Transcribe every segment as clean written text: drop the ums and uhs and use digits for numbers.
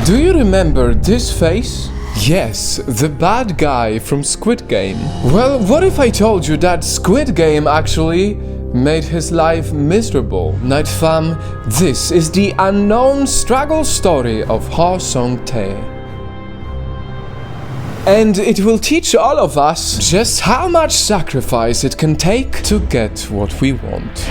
Do you remember this face? Yes, the bad guy from Squid Game. Well, what if I told you that Squid Game actually made his life miserable? Nightfam, this is the unknown struggle story of Heo Sung-tae. And it will teach all of us just how much sacrifice it can take to get what we want.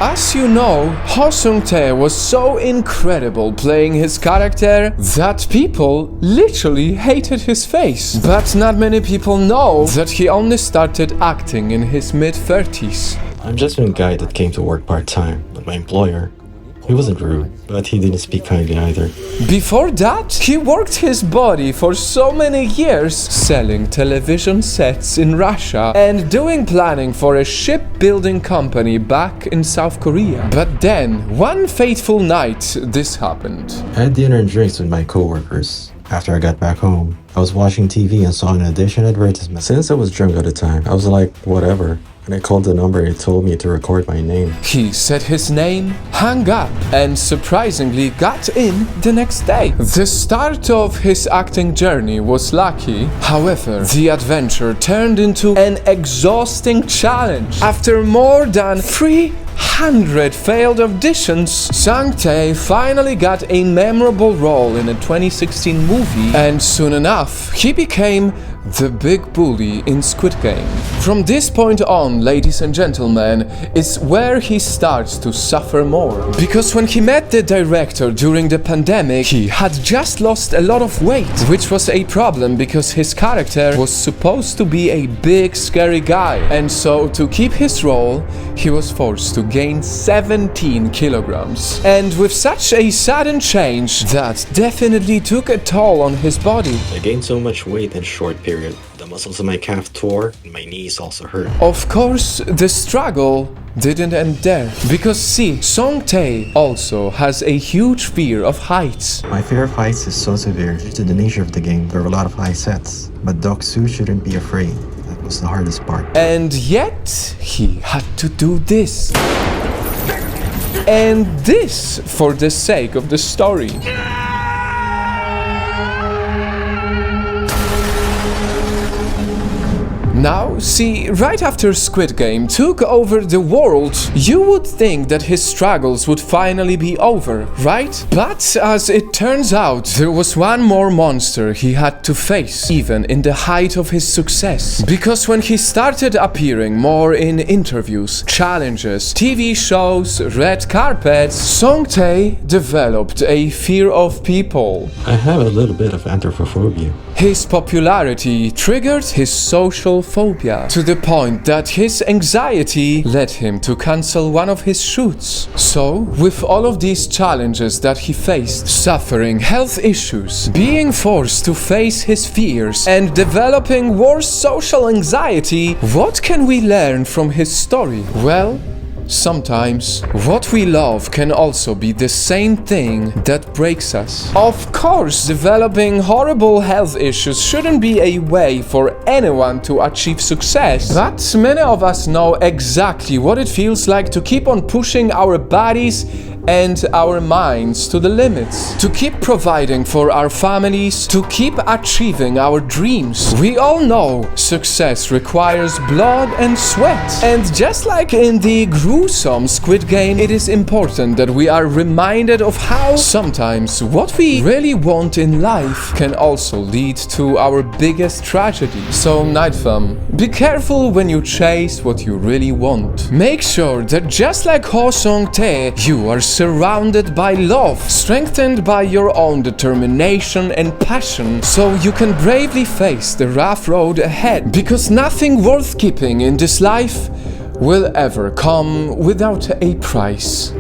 As you know, Heo Sung-tae was so incredible playing his character that people literally hated his face. But not many people know that he only started acting in his mid-30s. I'm just a guy that came to work part-time, but my employer, he wasn't rude, but he didn't speak kindly either. Before that, he worked his body for so many years, selling television sets in Russia and doing planning for a shipbuilding company back in South Korea. But then, one fateful night, this happened. I had dinner and drinks with my coworkers. After I got back home, I was watching TV and saw an audition advertisement. Since I was drunk at the time, I was like, whatever. And I called the number and it told me to record my name. He said his name, hung up, and surprisingly got in the next day. The start of his acting journey was lucky. However, the adventure turned into an exhausting challenge. After more than 300 failed auditions, Sung-tae finally got a memorable role in a 2016 movie, and soon enough, he became the big bully in Squid Game. From this point on, ladies and gentlemen, is where he starts to suffer more. Because when he met the director during the pandemic, he had just lost a lot of weight, which was a problem because his character was supposed to be a big, scary guy. And so, to keep his role, he was forced to gain 17 kilograms. And with such a sudden change, that definitely took a toll on his body. I gained so much weight in a short period. The muscles of my calf tore and my knees also hurt. Of course, the struggle didn't end there. Because see, Sung-tae also has a huge fear of heights. My fear of heights is so severe due to the nature of the game. There are a lot of high sets, but Doksu shouldn't be afraid. That was the hardest part. And yet, he had to do this. And this for the sake of the story. Now, see, right after Squid Game took over the world, you would think that his struggles would finally be over, right? But as it turns out, there was one more monster he had to face, even in the height of his success. Because when he started appearing more in interviews, challenges, TV shows, red carpets, Sung-tae developed a fear of people. I have a little bit of anthropophobia. His popularity triggered his social phobia to the point that his anxiety led him to cancel one of his shoots. So, with all of these challenges that he faced, suffering health issues, being forced to face his fears, and developing worse social anxiety, what can we learn from his story? Well, sometimes, what we love can also be the same thing that breaks us. Of course, developing horrible health issues shouldn't be a way for anyone to achieve success. But many of us know exactly what it feels like to keep on pushing our bodies and our minds to the limits, to keep providing for our families, to keep achieving our dreams. We all know success requires blood and sweat. And just like in the gruesome Squid Game, it is important that we are reminded of how sometimes what we really want in life can also lead to our biggest tragedy. So Nightfam, be careful when you chase what you really want. Make sure that just like Heo Sung-tae, you are surrounded by love, strengthened by your own determination and passion, so you can bravely face the rough road ahead. Because nothing worth keeping in this life will ever come without a price.